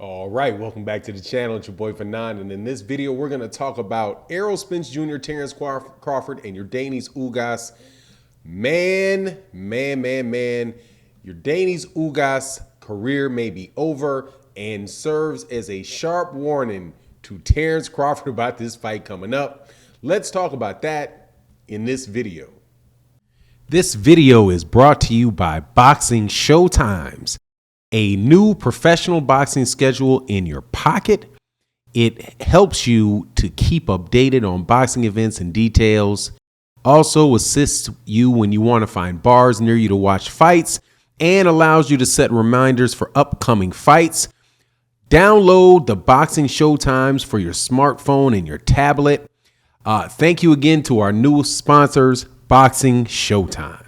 All right, welcome back to the channel. It's your boy Fanon, and in this video, we're going to talk about Errol Spence Jr., Terence Crawford, and Yordenis Ugas. Man. Yordenis Ugas' career may be over and serves as a sharp warning to Terence Crawford about this fight coming up. Let's talk about that in this video. This video is brought to you by Boxing Showtimes, a new professional boxing schedule in your pocket. It helps you to keep updated on boxing events and details. Also assists you when you want to find bars near you to watch fights and allows you to set reminders for upcoming fights. Download the Boxing Showtimes for your smartphone and your tablet. Thank you again to our newest sponsors, Boxing Showtimes.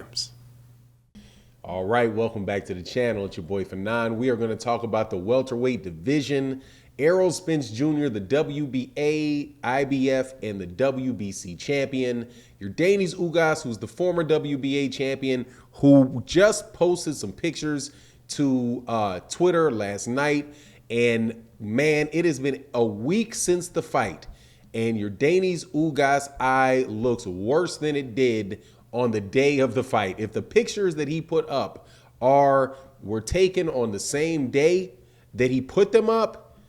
All right, welcome back to the channel. It's your boy Fanon. We are going to talk about the welterweight division. Errol Spence Jr., the WBA, IBF, and the WBC champion. Yordenis Ugas, who's the former WBA champion, who just posted some pictures to Twitter last night. And man, it has been a week since the fight, and Yordenis Ugas' eye looks worse than it did on the day of the fight. If the pictures that he put up were taken on the same day that he put them up,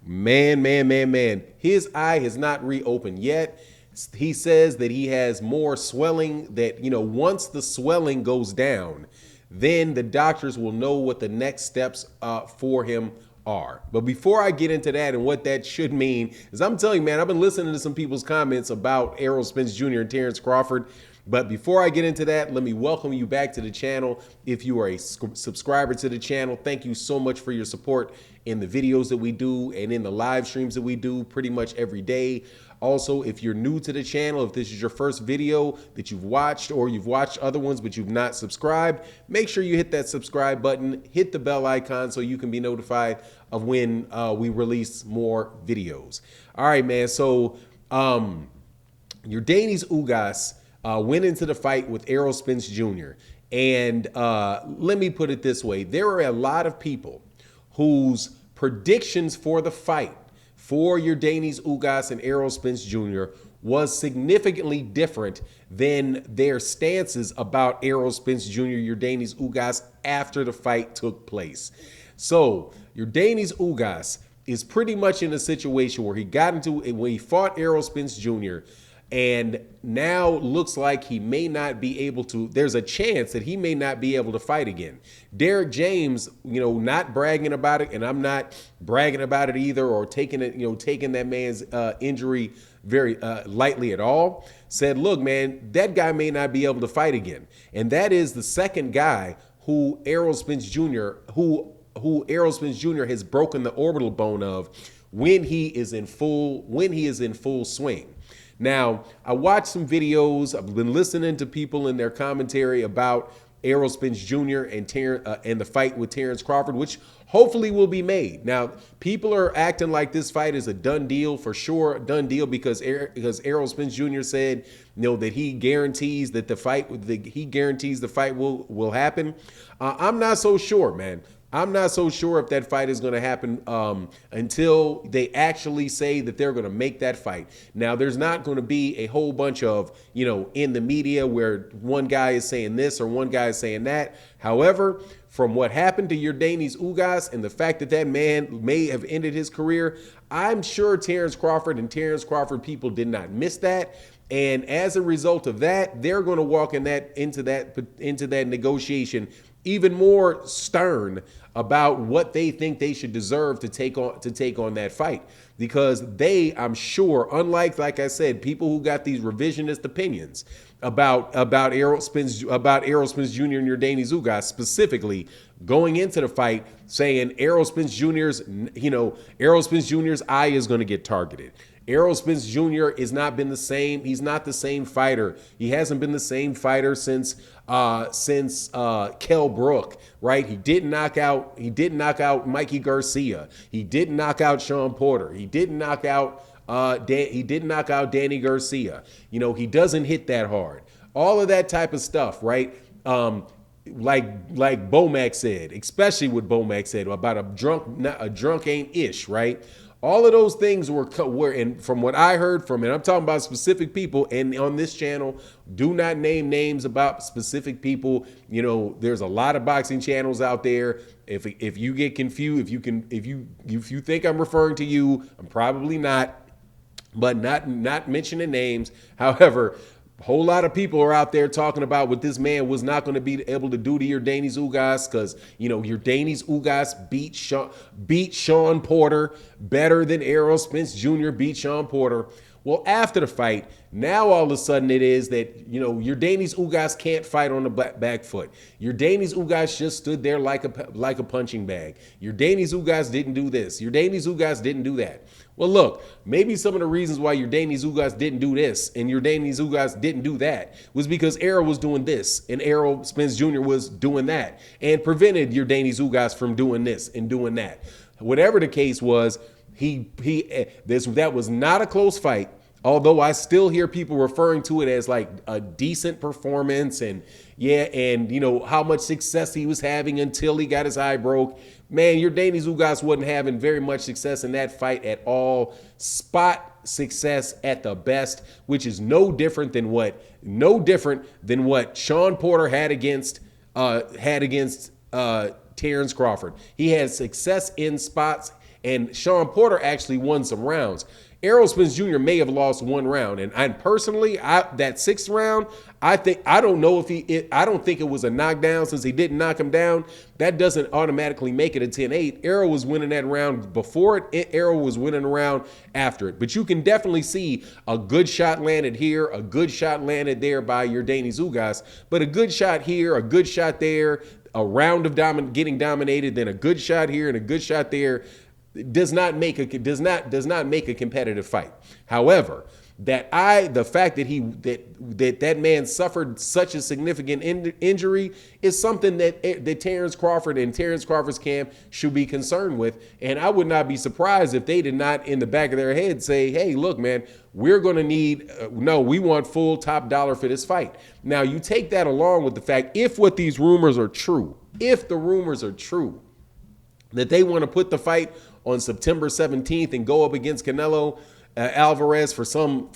man, his eye has not reopened yet. He says that he has more swelling, that, once the swelling goes down, then the doctors will know what the next steps for him are. But before I get into that and what that should mean, is I'm telling you, man, I've been listening to some people's comments about Errol Spence Jr. and Terence Crawford. But before I get into that, let me welcome you back to the channel. If you are a subscriber to the channel, thank you so much for your support in the videos that we do and in the live streams that we do pretty much every day. Also, if you're new to the channel, if this is your first video that you've watched, or you've watched other ones but you've not subscribed, make sure you hit that subscribe button, hit the bell icon so you can be notified of when we release more videos. All right, man. So Yordenis Ugas went into the fight with Errol Spence Jr. And let me put it this way. There are a lot of people whose predictions for the fight for Yordenis Ugas and Errol Spence Jr. was significantly different than their stances about Errol Spence Jr., Yordenis Ugas after the fight took place. So Yordenis Ugas is pretty much in a situation where he got into it when he fought Errol Spence Jr., and now looks like he may not be able to, there's a chance that he may not be able to fight again. Derek James, not bragging about it, and I'm not bragging about it either, or taking it, taking that man's injury very lightly at all, said, look, man, that guy may not be able to fight again. And that is the second guy who Errol Spence Jr., who Errol Spence Jr. has broken the orbital bone of when he is in full swing. Now, I watched some videos. I've been listening to people in their commentary about Errol Spence Jr. and the fight with Terence Crawford, which hopefully will be made. Now, people are acting like this fight is a done deal, for sure, a done deal, because Errol Spence Jr. said, that he guarantees that the fight will happen. I'm not so sure, man. I'm not so sure if that fight is going to happen until they actually say that they're going to make that fight. Now, there's not going to be a whole bunch of, in the media where one guy is saying this or one guy is saying that. However, from what happened to Yordenis Ugas and the fact that that man may have ended his career, I'm sure Terence Crawford and Terence Crawford people did not miss that. And as a result of that, they're going to walk into that negotiation even more stern about what they think they should deserve to take on that fight, because they, I'm sure, unlike, like I said, people who got these revisionist opinions about Errol Spence Jr. and Yordenis Ugas specifically going into the fight, saying Errol Spence Jr.'s eye is going to get targeted. Errol Spence Jr. has not been the same. He's not the same fighter. He hasn't been the same fighter since Kell Brook, right? He didn't knock out Mikey Garcia. He didn't knock out Sean Porter. He didn't knock out Danny Garcia. He doesn't hit that hard. All of that type of stuff, right? like Bomac said, especially what Bomac said about a drunk ain't ish, right? All of those things were, and from what I heard from, and I'm talking about specific people, and on this channel, do not name names about specific people. You know, there's a lot of boxing channels out there. If you get confused, if you think I'm referring to you, I'm probably not, but not mentioning names. However, a whole lot of people are out there talking about what this man was not going to be able to do to Yordenis Ugas because, you know, Yordenis Ugas beat Sean Porter better than Errol Spence Jr. beat Sean Porter. Well, after the fight, now all of a sudden it is that, you know, Yordenis Ugas can't fight on the back foot. Yordenis Ugas just stood there like a punching bag. Yordenis Ugas didn't do this. Yordenis Ugas didn't do that. Well, look, maybe some of the reasons why Yordenis Ugas didn't do this and Yordenis Ugas didn't do that was because Errol was doing this and Errol Spence Jr. was doing that and prevented Yordenis Ugas from doing this and doing that. Whatever the case was, that was not a close fight. Although I still hear people referring to it as like a decent performance and and you know how much success he was having until he got his eye broke. Man, Yordenis Ugas wasn't having very much success in that fight at all. Spot success at the best, which is no different than what Sean Porter had against Terence Crawford. He had success in spots, and Sean Porter actually won some rounds. Errol Spence Jr. may have lost one round, and personally, that sixth round, I don't think it was a knockdown since he didn't knock him down. That doesn't automatically make it a 10-8. Errol was winning that round before it. Errol was winning the round after it. But you can definitely see a good shot landed here, a good shot landed there by Yordenis Ugas, but a good shot here, a good shot there, a round of getting dominated, then a good shot here and a good shot there. Does not make a competitive fight. However, the fact that that man suffered such a significant injury is something that Terence Crawford and Terence Crawford's camp should be concerned with. And I would not be surprised if they did not in the back of their head say, hey, look, man, we're going to need, we want full top dollar for this fight. Now, you take that along with the fact, if the rumors are true, that they want to put the fight on September 17th and go up against Canelo Alvarez for some,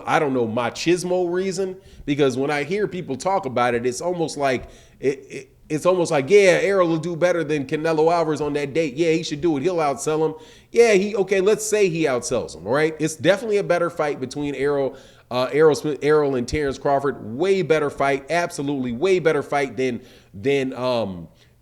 I don't know, machismo reason. Because when I hear people talk about it, it's almost like, yeah, Errol will do better than Canelo Alvarez on that date. Yeah, he should do it. He'll outsell him. Yeah, let's say he outsells him, all right? It's definitely a better fight between Errol and Terence Crawford. Way better fight. Absolutely way better fight than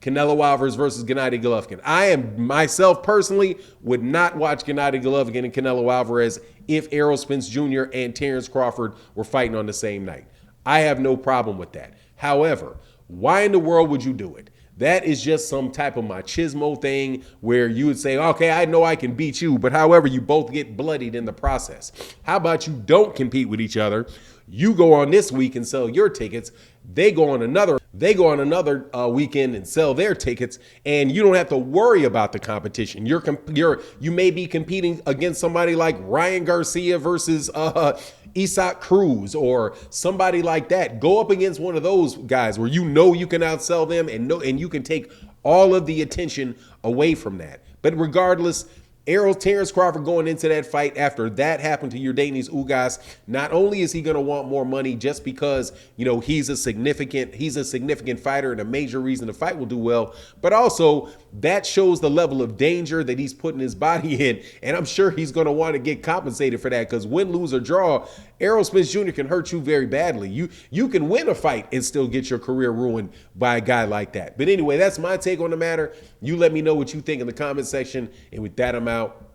Canelo Alvarez versus Gennady Golovkin. I am myself personally would not watch Gennady Golovkin and Canelo Alvarez if Errol Spence Jr. and Terence Crawford were fighting on the same night. I have no problem with that. However, why in the world would you do it? That is just some type of machismo thing where you would say, okay, I know I can beat you, but however, you both get bloodied in the process. How about you don't compete with each other? You go on this week and sell your tickets. They go on another weekend and sell their tickets, and you don't have to worry about the competition. You may be competing against somebody like Ryan Garcia versus Isaac Cruz or somebody like that. Go up against one of those guys where you know you can outsell them and you can take all of the attention away from that. But regardless, Terence Crawford going into that fight after that happened to Yordenis Ugas, not only is he going to want more money just because, he's a significant fighter and a major reason the fight will do well, but also that shows the level of danger that he's putting his body in. And I'm sure he's going to want to get compensated for that because win, lose, or draw, Errol Spence Jr. can hurt you very badly. You can win a fight and still get your career ruined by a guy like that. But anyway, that's my take on the matter. You let me know what you think in the comment section. And with that, I'm out.